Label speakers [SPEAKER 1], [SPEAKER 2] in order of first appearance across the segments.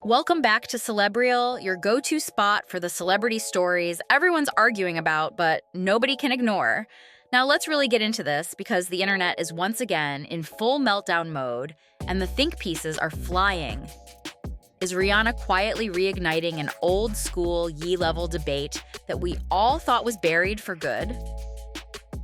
[SPEAKER 1] Welcome back to Celebrial, your go-to spot for the celebrity stories everyone's arguing about, but nobody can ignore. Now let's really get into this because the internet is once again in full meltdown mode and the think pieces are flying. Is Rihanna quietly reigniting an old school Yee-level debate that we all thought was buried for good?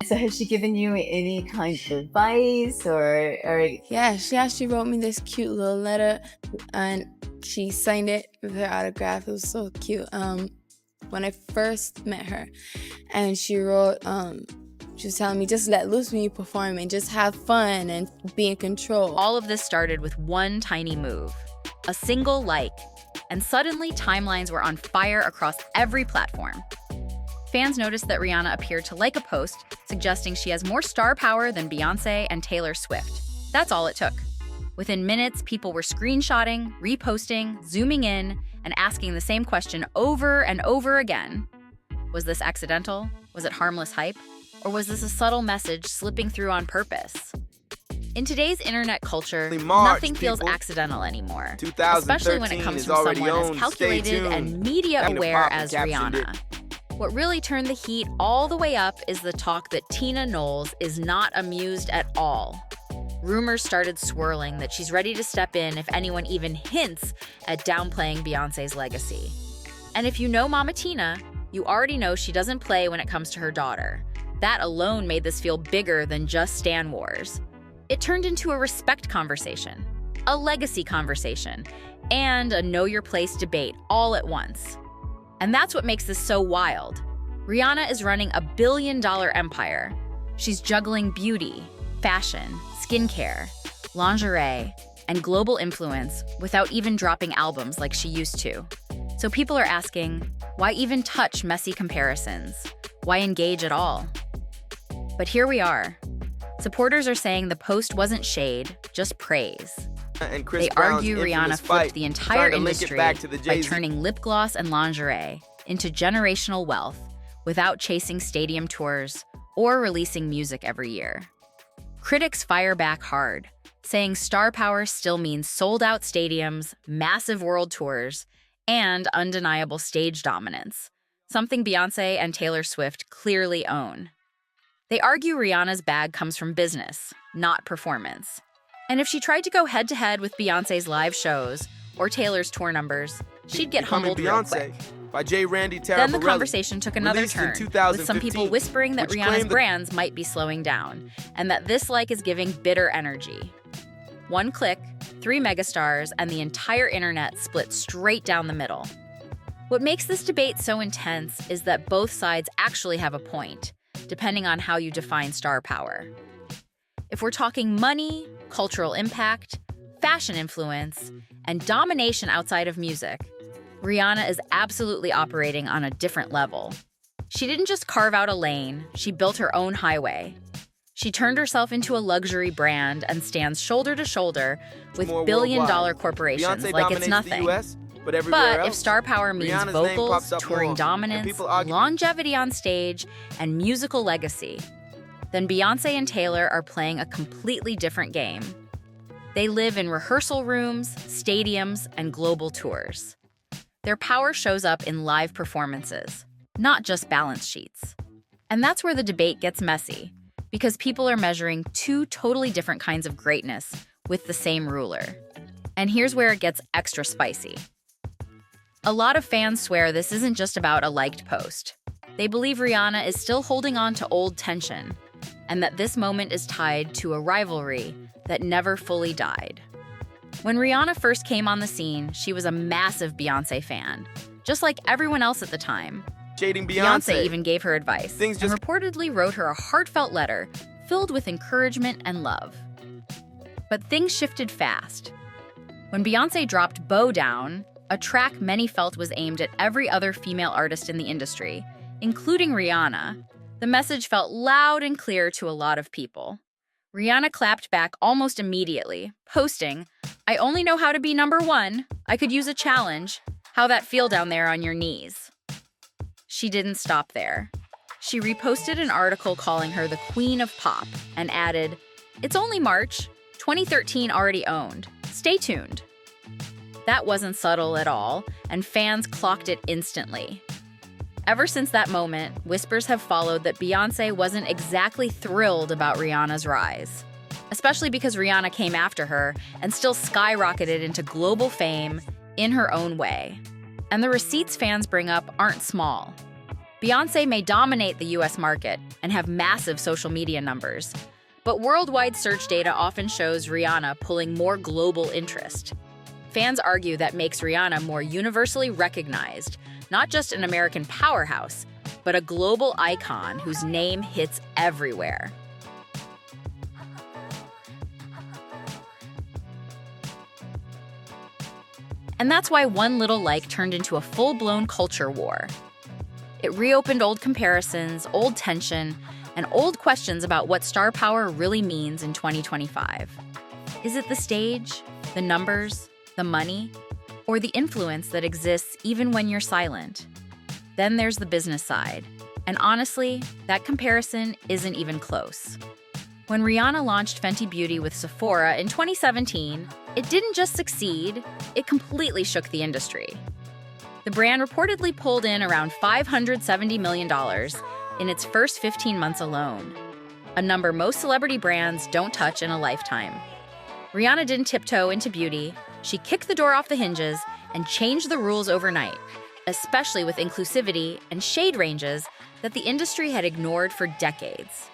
[SPEAKER 2] So has she given you any kind of advice or
[SPEAKER 3] Yeah, she actually wrote me this cute little letter and she signed it with her autograph. It was so cute. When I first met her, and she wrote, she was telling me just let loose when you perform and just have fun and be in control.
[SPEAKER 1] All of this started with one tiny move, a single like, and suddenly timelines were on fire across every platform. Fans noticed that Rihanna appeared to like a post suggesting she has more star power than Beyoncé and Taylor Swift. That's all it took. Within minutes, people were screenshotting, reposting, zooming in, and asking the same question over and over again. Was this accidental? Was it harmless hype? Or was this a subtle message slipping through on purpose? In today's internet culture, nothing feels accidental anymore, especially when it comes from someone as calculated and media-aware as Rihanna. What really turned the heat all the way up is the talk that Tina Knowles is not amused at all. Rumors started swirling that she's ready to step in if anyone even hints at downplaying Beyoncé's legacy. And if you know Mama Tina, you already know she doesn't play when it comes to her daughter. That alone made this feel bigger than just Stan Wars. It turned into a respect conversation, a legacy conversation, and a know your place debate all at once. And that's what makes this so wild. Rihanna is running a billion-dollar empire. She's juggling beauty, fashion, skincare, lingerie, and global influence without even dropping albums like she used to. So people are asking, why even touch messy comparisons? Why engage at all? But here we are. Supporters are saying the post wasn't shade, just praise. They argue Rihanna flipped the entire industry by turning lip gloss and lingerie into generational wealth without chasing stadium tours or releasing music every year. Critics fire back hard, saying star power still means sold-out stadiums, massive world tours, and undeniable stage dominance, something Beyoncé and Taylor Swift clearly own. They argue Rihanna's bag comes from business, not performance. And if she tried to go head-to-head with Beyoncé's live shows or Taylor's tour numbers, she'd get humbled real quick.
[SPEAKER 4] By J. Randy
[SPEAKER 1] Then the conversation took another turn, with some people whispering that Rihanna's brands might be slowing down, and that this like is giving bitter energy. One click, 3 megastars, and the entire internet split straight down the middle. What makes this debate so intense is that both sides actually have a point, depending on how you define star power. If we're talking money, cultural impact, fashion influence, and domination outside of music, Rihanna is absolutely operating on a different level. She didn't just carve out a lane, she built her own highway. She turned herself into a luxury brand and stands shoulder to shoulder with billion-dollar corporations like it's nothing. But if star power means vocals, touring dominance, longevity on stage, and musical legacy, then Beyoncé and Taylor are playing a completely different game. They live in rehearsal rooms, stadiums, and global tours. Their power shows up in live performances, not just balance sheets. And that's where the debate gets messy, because people are measuring two totally different kinds of greatness with the same ruler. And here's where it gets extra spicy. A lot of fans swear this isn't just about a liked post. They believe Rihanna is still holding on to old tension, and that this moment is tied to a rivalry that never fully died. When Rihanna first came on the scene, she was a massive Beyoncé fan, just like everyone else at the time.
[SPEAKER 4] Shading
[SPEAKER 1] Beyoncé even gave her advice and reportedly wrote her a heartfelt letter filled with encouragement and love. But things shifted fast. When Beyoncé dropped Bow Down, a track many felt was aimed at every other female artist in the industry, including Rihanna, the message felt loud and clear to a lot of people. Rihanna clapped back almost immediately, posting, "I only know how to be number one. I could use a challenge. How that feel down there on your knees?" She didn't stop there. She reposted an article calling her the Queen of Pop and added, "It's only March. 2013 already owned. Stay tuned." That wasn't subtle at all, and fans clocked it instantly. Ever since that moment, whispers have followed that Beyoncé wasn't exactly thrilled about Rihanna's rise, especially because Rihanna came after her and still skyrocketed into global fame in her own way. And the receipts fans bring up aren't small. Beyoncé may dominate the US market and have massive social media numbers, but worldwide search data often shows Rihanna pulling more global interest. Fans argue that makes Rihanna more universally recognized, not just an American powerhouse, but a global icon whose name hits everywhere. And that's why one little like turned into a full-blown culture war. It reopened old comparisons, old tension, and old questions about what star power really means in 2025. Is it the stage, the numbers, the money, or the influence that exists even when you're silent? Then there's the business side. And honestly, that comparison isn't even close. When Rihanna launched Fenty Beauty with Sephora in 2017, it didn't just succeed, it completely shook the industry. The brand reportedly pulled in around $570 million in its first 15 months alone, a number most celebrity brands don't touch in a lifetime. Rihanna didn't tiptoe into beauty, she kicked the door off the hinges and changed the rules overnight, especially with inclusivity and shade ranges that the industry had ignored for decades.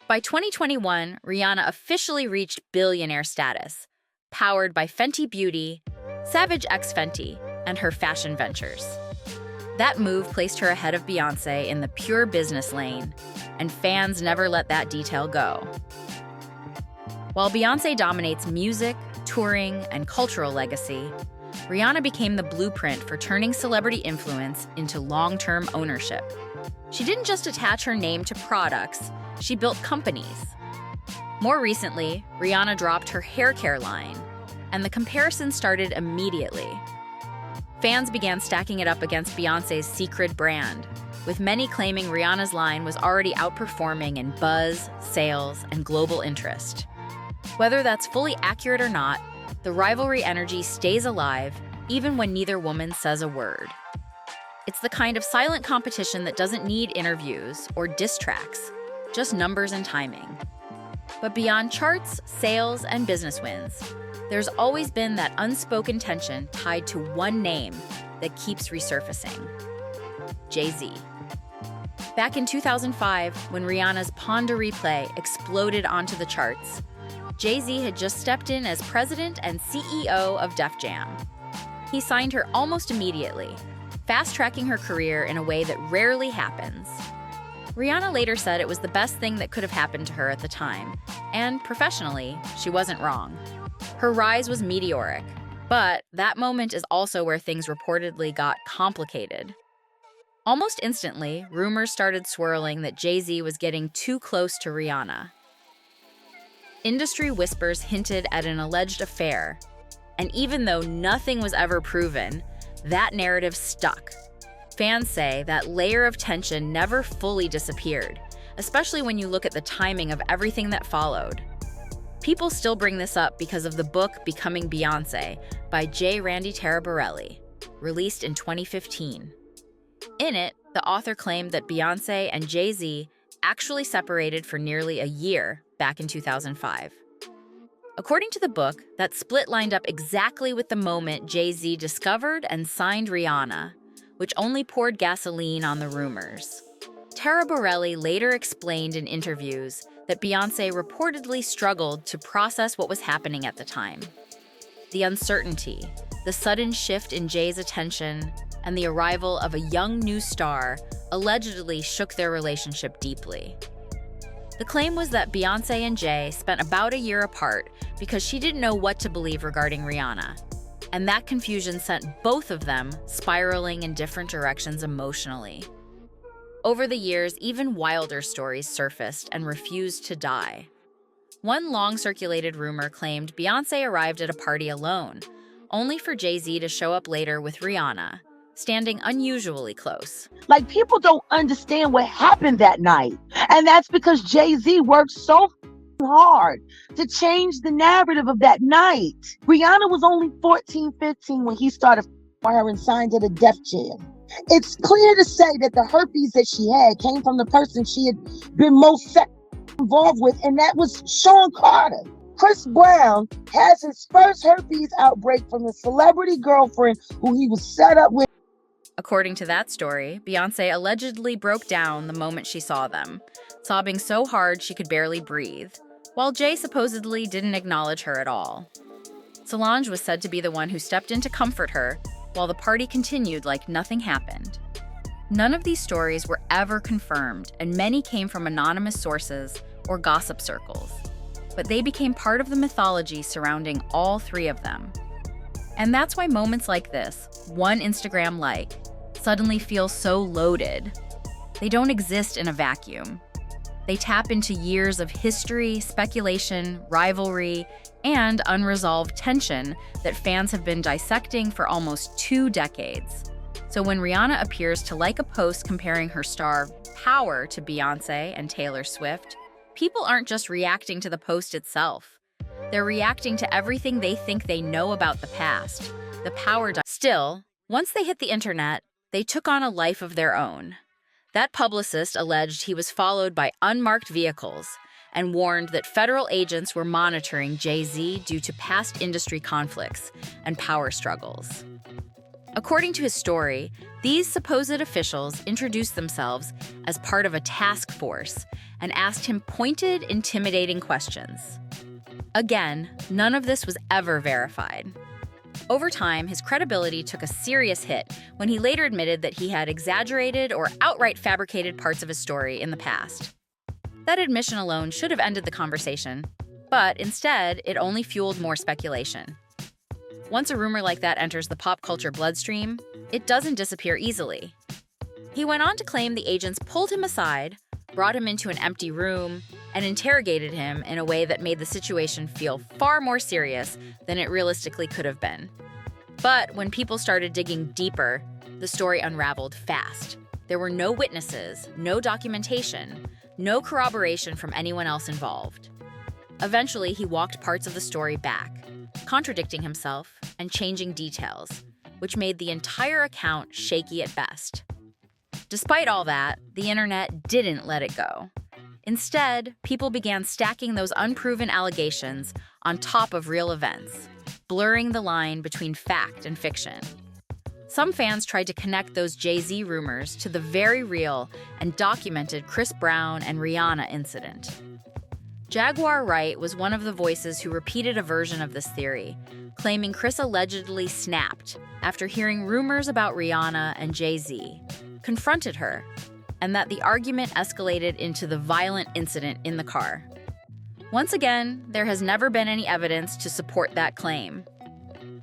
[SPEAKER 1] By 2021, Rihanna officially reached billionaire status, powered by Fenty Beauty, Savage X Fenty, and her fashion ventures. That move placed her ahead of Beyoncé in the pure business lane, and fans never let that detail go. While Beyoncé dominates music, touring, and cultural legacy, Rihanna became the blueprint for turning celebrity influence into long-term ownership. She didn't just attach her name to products, she built companies. More recently, Rihanna dropped her hair care line, and the comparison started immediately. Fans began stacking it up against Beyoncé's secret brand, with many claiming Rihanna's line was already outperforming in buzz, sales, and global interest. Whether that's fully accurate or not, the rivalry energy stays alive even when neither woman says a word. It's the kind of silent competition that doesn't need interviews or diss tracks, just numbers and timing. But beyond charts, sales, and business wins, there's always been that unspoken tension tied to one name that keeps resurfacing: Jay-Z. Back in 2005, when Rihanna's Pon de Replay exploded onto the charts, Jay-Z had just stepped in as president and CEO of Def Jam. He signed her almost immediately, fast-tracking her career in a way that rarely happens. Rihanna later said it was the best thing that could have happened to her at the time, and professionally, she wasn't wrong. Her rise was meteoric, but that moment is also where things reportedly got complicated. Almost instantly, rumors started swirling that Jay-Z was getting too close to Rihanna. Industry whispers hinted at an alleged affair, and even though nothing was ever proven, that narrative stuck. Fans say that layer of tension never fully disappeared, especially when you look at the timing of everything that followed. People still bring this up because of the book Becoming Beyoncé by J. Randy Taraborelli, released in 2015. In it, the author claimed that Beyoncé and Jay-Z actually separated for nearly a year back in 2005. According to the book, that split lined up exactly with the moment Jay-Z discovered and signed Rihanna, which only poured gasoline on the rumors. Taraborelli later explained in interviews that Beyoncé reportedly struggled to process what was happening at the time. The uncertainty, the sudden shift in Jay's attention, and the arrival of a young new star allegedly shook their relationship deeply. The claim was that Beyoncé and Jay spent about a year apart because she didn't know what to believe regarding Rihanna, and that confusion sent both of them spiraling in different directions emotionally. Over the years, even wilder stories surfaced and refused to die. One long-circulated rumor claimed Beyoncé arrived at a party alone, only for Jay-Z to show up later with Rihanna, standing unusually close.
[SPEAKER 4] Like, people don't understand what happened that night. And that's because Jay-Z worked so hard to change the narrative of that night. Rihanna was only 14, 15 when he started her and signed to the death jail. It's clear to say that the herpes that she had came from the person she had been most involved with, and that was Sean Carter. Chris Brown has his first herpes outbreak from a celebrity girlfriend who he was set up with.
[SPEAKER 1] According to that story, Beyoncé allegedly broke down the moment she saw them, sobbing so hard she could barely breathe, while Jay supposedly didn't acknowledge her at all. Solange was said to be the one who stepped in to comfort her, while the party continued like nothing happened. None of these stories were ever confirmed, and many came from anonymous sources or gossip circles. But they became part of the mythology surrounding all three of them. And that's why moments like this, one Instagram like, suddenly feel so loaded. They don't exist in a vacuum. They tap into years of history, speculation, rivalry, and unresolved tension that fans have been dissecting for almost 2 decades. So when Rihanna appears to like a post comparing her star power to Beyoncé and Taylor Swift, people aren't just reacting to the post itself. They're reacting to everything they think they know about the past. The power. Still, once they hit the internet, they took on a life of their own. That publicist alleged he was followed by unmarked vehicles and warned that federal agents were monitoring Jay-Z due to past industry conflicts and power struggles. According to his story, these supposed officials introduced themselves as part of a task force and asked him pointed, intimidating questions. Again, none of this was ever verified. Over time, his credibility took a serious hit when he later admitted that he had exaggerated or outright fabricated parts of his story in the past. That admission alone should have ended the conversation, but instead, it only fueled more speculation. Once a rumor like that enters the pop culture bloodstream, it doesn't disappear easily. He went on to claim the agents pulled him aside, brought him into an empty room, and interrogated him in a way that made the situation feel far more serious than it realistically could have been. But when people started digging deeper, the story unraveled fast. There were no witnesses, no documentation, no corroboration from anyone else involved. Eventually, he walked parts of the story back, contradicting himself and changing details, which made the entire account shaky at best. Despite all that, the internet didn't let it go. Instead, people began stacking those unproven allegations on top of real events, blurring the line between fact and fiction. Some fans tried to connect those Jay-Z rumors to the very real and documented Chris Brown and Rihanna incident. Jaguar Wright was one of the voices who repeated a version of this theory, claiming Chris allegedly snapped after hearing rumors about Rihanna and Jay-Z, confronted her, and that the argument escalated into the violent incident in the car. Once again, there has never been any evidence to support that claim.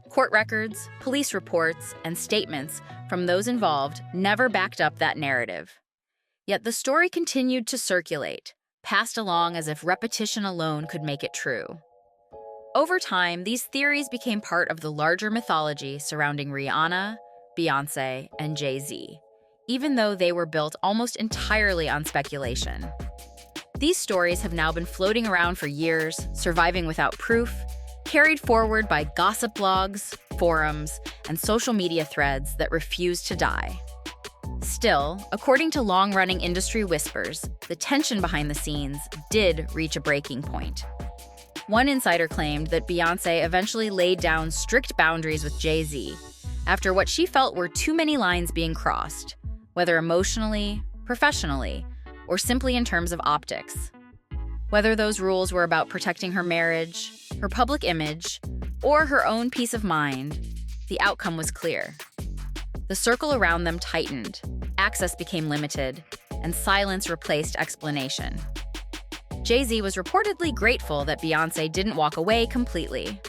[SPEAKER 1] Court records, police reports, and statements from those involved never backed up that narrative. Yet the story continued to circulate, passed along as if repetition alone could make it true. Over time, these theories became part of the larger mythology surrounding Rihanna, Beyoncé, and Jay-Z, even though they were built almost entirely on speculation. These stories have now been floating around for years, surviving without proof, carried forward by gossip blogs, forums, and social media threads that refuse to die. Still, according to long-running industry whispers, the tension behind the scenes did reach a breaking point. One insider claimed that Beyoncé eventually laid down strict boundaries with Jay-Z after what she felt were too many lines being crossed, whether emotionally, professionally, or simply in terms of optics. Whether those rules were about protecting her marriage, her public image, or her own peace of mind, the outcome was clear. The circle around them tightened, access became limited, and silence replaced explanation. Jay-Z was reportedly grateful that Beyoncé didn't walk away completely.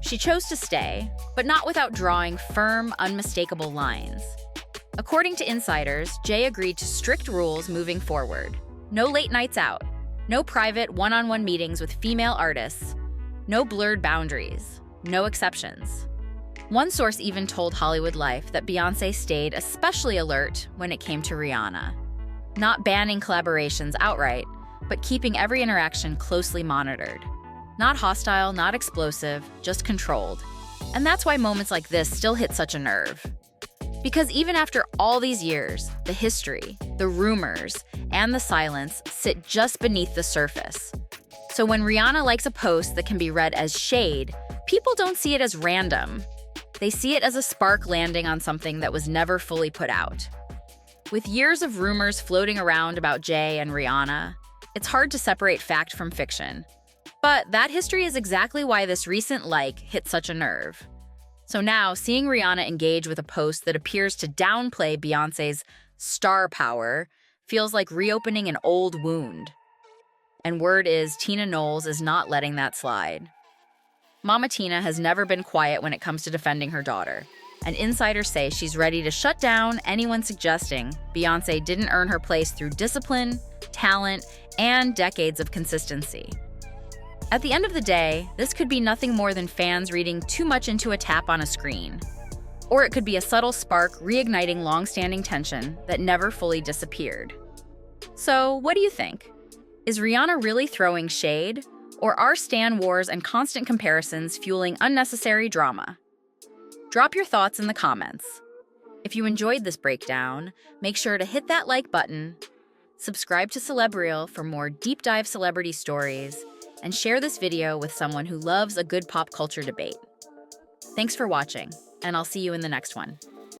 [SPEAKER 1] She chose to stay, but not without drawing firm, unmistakable lines. According to insiders, Jay agreed to strict rules moving forward. No late nights out, no private one-on-one meetings with female artists, no blurred boundaries, no exceptions. One source even told Hollywood Life that Beyoncé stayed especially alert when it came to Rihanna, not banning collaborations outright, but keeping every interaction closely monitored. Not hostile, not explosive, just controlled. And that's why moments like this still hit such a nerve. Because even after all these years, the history, the rumors, and the silence sit just beneath the surface. So when Rihanna likes a post that can be read as shade, people don't see it as random. They see it as a spark landing on something that was never fully put out. With years of rumors floating around about Jay and Rihanna, it's hard to separate fact from fiction. But that history is exactly why this recent like hit such a nerve. So now, seeing Rihanna engage with a post that appears to downplay Beyoncé's star power feels like reopening an old wound. And word is Tina Knowles is not letting that slide. Mama Tina has never been quiet when it comes to defending her daughter, and insiders say she's ready to shut down anyone suggesting Beyoncé didn't earn her place through discipline, talent, and decades of consistency. At the end of the day, this could be nothing more than fans reading too much into a tap on a screen. Or it could be a subtle spark reigniting long-standing tension that never fully disappeared. So, what do you think? Is Rihanna really throwing shade? Or are stan wars and constant comparisons fueling unnecessary drama? Drop your thoughts in the comments. If you enjoyed this breakdown, make sure to hit that like button, subscribe to Celebreel for more deep dive celebrity stories, and share this video with someone who loves a good pop culture debate. Thanks for watching, and I'll see you in the next one.